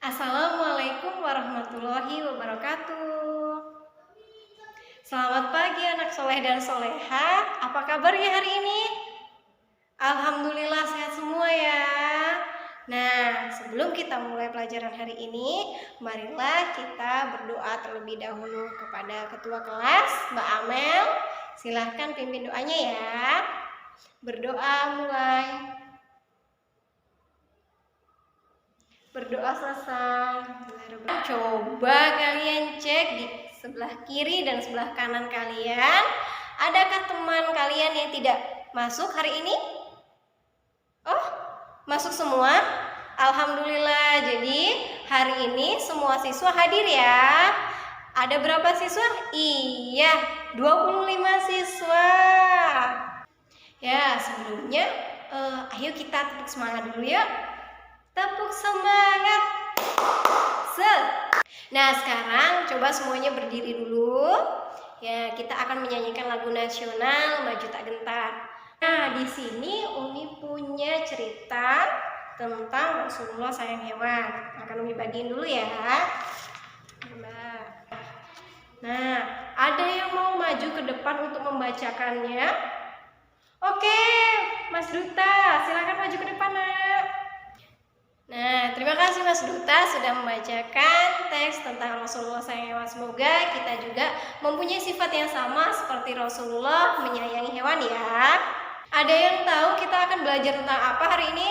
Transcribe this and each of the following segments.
Assalamualaikum warahmatullahi wabarakatuh. Selamat pagi anak soleh dan soleha. Apa kabarnya hari ini? Alhamdulillah sehat semua ya. Nah, sebelum kita mulai pelajaran hari ini, marilah kita berdoa terlebih dahulu kepada ketua kelas, Mbak Amel. Silahkan pimpin doanya ya. Berdoa mulai. Berdoa selesai. Coba kalian cek di sebelah kiri dan sebelah kanan kalian. Adakah teman kalian yang tidak masuk hari ini? Oh, masuk semua? Alhamdulillah. Jadi hari ini semua siswa hadir ya. Ada berapa siswa? Iya, 25 siswa. Ya, sebelumnya ayo kita tepuk semangat dulu ya. Tepuk semangat. Nah, sekarang coba semuanya berdiri dulu. Ya, kita akan menyanyikan lagu nasional Maju Tak Gentar. Nah, di sini Umi punya cerita tentang Rasulullah sayang hewan. Akan Umi bagiin dulu ya. Nah, ada yang mau maju ke depan untuk membacakannya? Oke, Mas Duta, silakan maju ke depan, Nak. Nah, terima kasih Mas Duta sudah membacakan teks tentang Rasulullah sayang hewan. Semoga kita juga mempunyai sifat yang sama seperti Rasulullah menyayangi hewan ya. Ada yang tahu kita akan belajar tentang apa hari ini?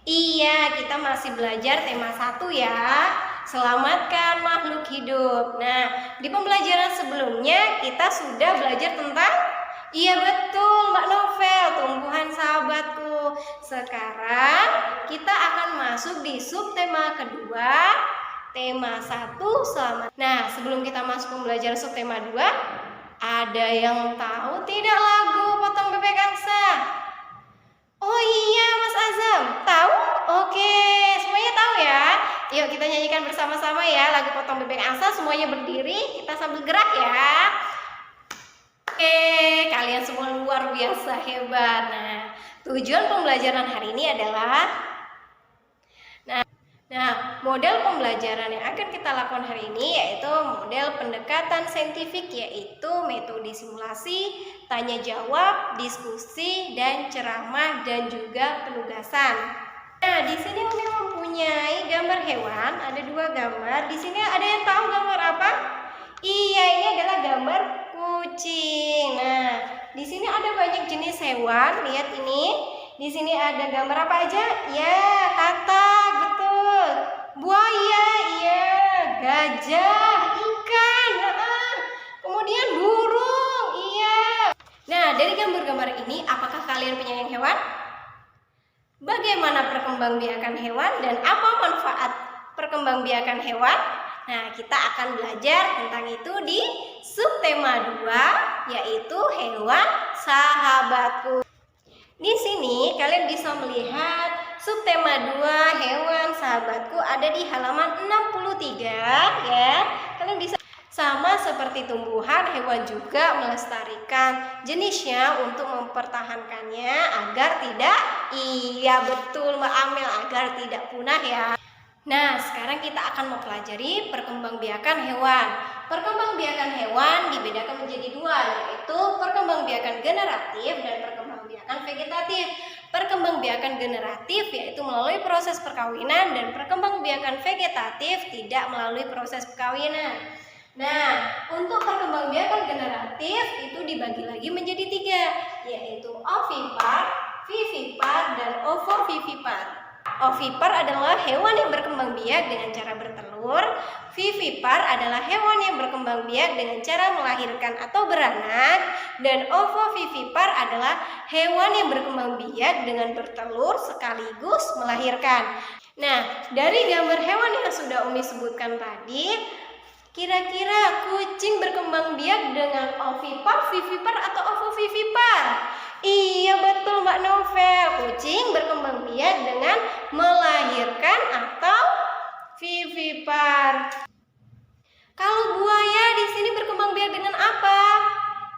Iya, kita masih belajar tema 1 ya. Selamatkan makhluk hidup. Nah, di pembelajaran sebelumnya kita sudah belajar tentang betul Mbak Novel, tumbuhan sahabatku. Sekarang kita akan masuk di subtema kedua, tema 1 selamat. Nah, sebelum kita masuk pembelajaran subtema 2, ada yang tahu tidak lagu Potong Bebek Angsa? Oh iya, Mas Azam, tahu? Oke, semuanya tahu ya. Yuk kita nyanyikan bersama-sama ya lagu Potong Bebek Angsa. Semuanya berdiri, kita sambil gerak ya. Oke, kalian semua luar biasa hebat. Nah, tujuan pembelajaran hari ini adalah model pembelajaran yang akan kita lakukan hari ini yaitu model pendekatan saintifik, yaitu metode simulasi, tanya jawab, diskusi, dan ceramah, dan juga penugasan. Nah, di sini Umi mempunyai gambar hewan, ada 2 gambar. Di sini ada yang tahu gambar apa? Iya, ini adalah gambar kucing. Nah, di sini ada banyak jenis hewan. Lihat ini. Di sini ada gambar apa aja? Ya, katak, betul. Buaya, iya. Gajah, ikan, kemudian burung, iya. Nah, dari gambar-gambar ini, apakah kalian penyayang hewan? Bagaimana perkembangbiakan hewan dan apa manfaat perkembangbiakan hewan? Nah, kita akan belajar tentang itu di subtema 2, yaitu hewan sahabatku. Di sini kalian bisa melihat subtema 2 hewan sahabatku ada di halaman 63 ya. Kalian bisa sama seperti tumbuhan, hewan juga melestarikan jenisnya untuk mempertahankannya agar tidak, iya betul Mbak Amel, agar tidak punah ya. Nah, sekarang kita akan mempelajari perkembangbiakan hewan. Perkembangbiakan hewan dibedakan menjadi 2, yaitu perkembangbiakan generatif dan perkembangbiakan vegetatif. Perkembangbiakan generatif yaitu melalui proses perkawinan, dan perkembangbiakan vegetatif tidak melalui proses perkawinan. Nah, untuk perkembangbiakan generatif itu dibagi lagi menjadi 3, yaitu ovipar, vivipar, dan ovovivipar. Ovipar adalah hewan yang berkembang biak dengan cara bertelur. Vivipar adalah hewan yang berkembang biak dengan cara melahirkan atau beranak. Dan ovovivipar adalah hewan yang berkembang biak dengan bertelur sekaligus melahirkan. Nah, dari gambar hewan yang sudah Umi sebutkan tadi, kira-kira kucing berkembang biak dengan ovipar, vivipar, atau ovovivipar? Iya betul Mbak Novel, kucing berkembang biak dengan melahirkan atau vivipar. Kalau buaya di sini berkembang biak dengan apa?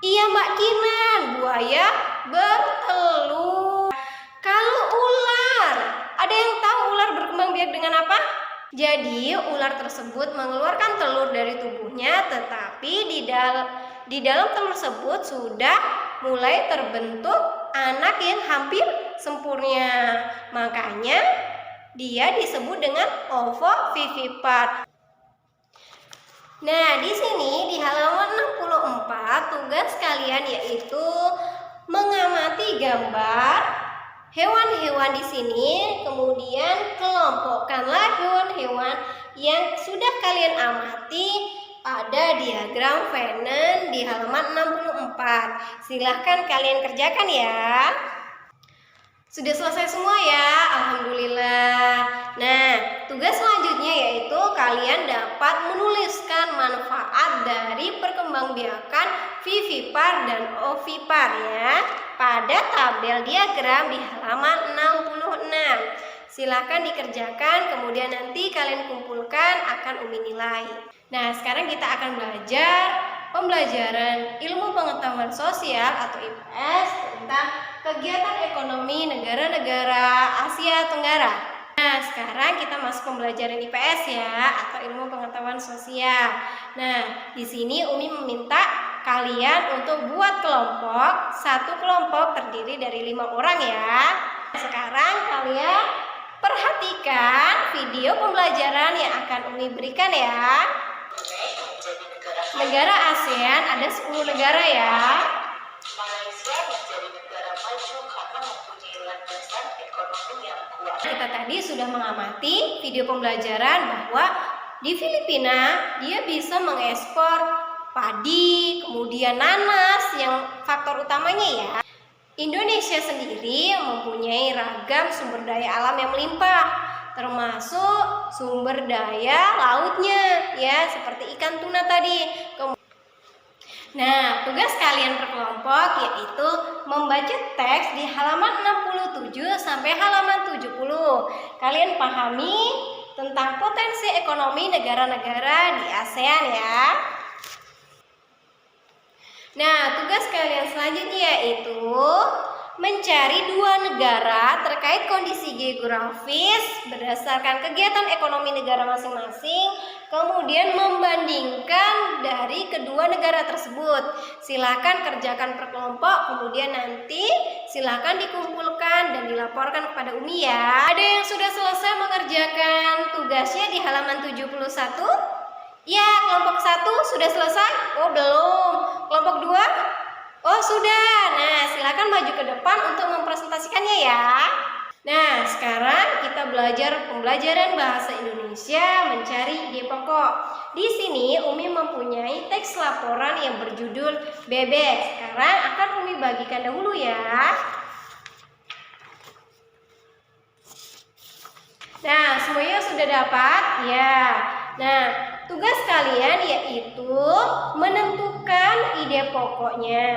Iya Mbak Kinan, buaya bertelur. Kalau ular, ada yang tahu ular berkembang biak dengan apa? Jadi ular tersebut mengeluarkan telur dari tubuhnya, tetapi di dalam telur tersebut sudah mulai terbentuk anak yang hampir sempurna. Makanya dia disebut dengan ovovivipar. Nah, di sini di halaman 64 tugas kalian yaitu mengamati gambar hewan-hewan di sini, kemudian kelompokkanlah hewan-hewan yang sudah kalian amati pada diagram Venn di halaman 64. Silahkan kalian kerjakan ya. Sudah selesai semua ya, alhamdulillah. Nah, tugas selanjutnya yaitu kalian dapat menuliskan manfaat dari perkembangbiakan vivipar dan ovipar ya pada tabel diagram di halaman 66. Silahkan dikerjakan, kemudian nanti kalian kumpulkan akan Umi nilai. Nah, sekarang kita akan belajar pembelajaran ilmu pengetahuan sosial atau IPS tentang kegiatan ekonomi negara-negara Asia Tenggara. Nah, sekarang kita masuk pembelajaran IPS ya, atau ilmu pengetahuan sosial. Nah, di sini Umi meminta kalian untuk buat kelompok. Satu kelompok terdiri dari 5 orang ya. Sekarang kalian perhatikan video pembelajaran yang akan Umi berikan ya. Negara ASEAN ada 10 negara ya. Malaysia menjadi negara maju karena mempunyai landasan ekonomi yang kuat. Kita tadi sudah mengamati video pembelajaran bahwa di Filipina dia bisa mengekspor padi, kemudian nanas yang faktor utamanya ya. Indonesia sendiri mempunyai ragam sumber daya alam yang melimpah, termasuk sumber daya lautnya ya, seperti ikan tuna tadi. Nah, tugas kalian per kelompok yaitu membaca teks di halaman 67 sampai halaman 70. Kalian pahami tentang potensi ekonomi negara-negara di ASEAN ya. Nah, tugas kalian selanjutnya yaitu mencari 2 negara terkait kondisi geografis berdasarkan kegiatan ekonomi negara masing-masing, kemudian membandingkan dari kedua negara tersebut. Silakan kerjakan per kelompok, kemudian nanti silakan dikumpulkan dan dilaporkan kepada Umi ya. Ada yang sudah selesai mengerjakan tugasnya di halaman 71? Ya, kelompok 1 sudah selesai? Oh, belum. Kelompok 2? Oh, sudah. Nah, silakan maju ke depan untuk mempresentasikannya ya. Nah, sekarang kita belajar pembelajaran bahasa Indonesia mencari ide pokok. Di sini Umi mempunyai teks laporan yang berjudul Bebek. Sekarang akan Umi bagikan dahulu ya. Nah, semuanya sudah dapat? Ya. Nah, tugas kalian yaitu menentukan ide pokoknya.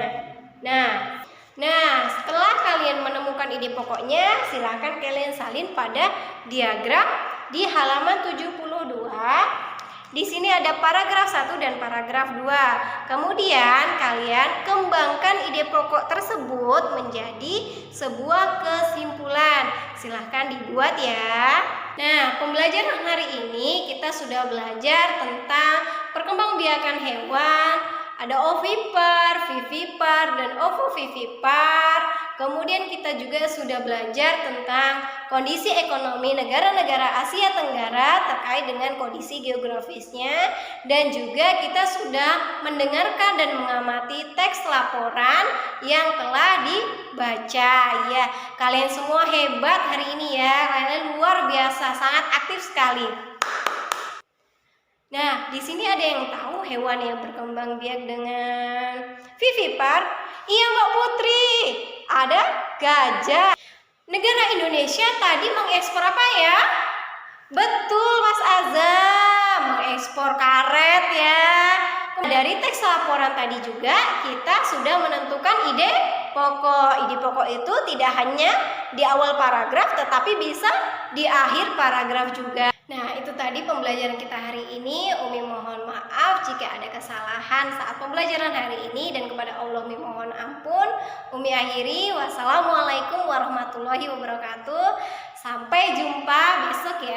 Nah, setelah kalian menemukan ide pokoknya, silakan kalian salin pada diagram di halaman 72. Di sini ada paragraf 1 dan paragraf 2. Kemudian kalian kembangkan ide pokok tersebut menjadi sebuah kesimpulan. Silahkan dibuat ya. Nah, pembelajaran hari ini kita sudah belajar tentang perkembangbiakan hewan. Ada ovipar, vivipar, dan ovovivipar. Kemudian kita juga sudah belajar tentang kondisi ekonomi negara-negara Asia Tenggara terkait dengan kondisi geografisnya. Dan juga kita sudah mendengarkan dan mengamati teks laporan yang telah dibaca ya. Kalian semua hebat hari ini ya. Kalian luar biasa, sangat aktif sekali. Nah, di sini ada yang tahu hewan yang berkembang biak dengan vivipar? Iya, Mbak Putri. Ada gajah. Negara Indonesia tadi mengekspor apa ya? Betul, Mas Azam. Mengekspor karet ya. Dari teks laporan tadi juga kita sudah menentukan ide pokok. Ide pokok itu tidak hanya di awal paragraf tetapi bisa di akhir paragraf juga. Nah, itu tadi pembelajaran kita hari ini. Umi mohon maaf jika ada kesalahan saat pembelajaran hari ini, dan kepada Allah Umi mohon ampun. Umi akhiri. Wassalamualaikum warahmatullahi wabarakatuh. Sampai jumpa besok ya.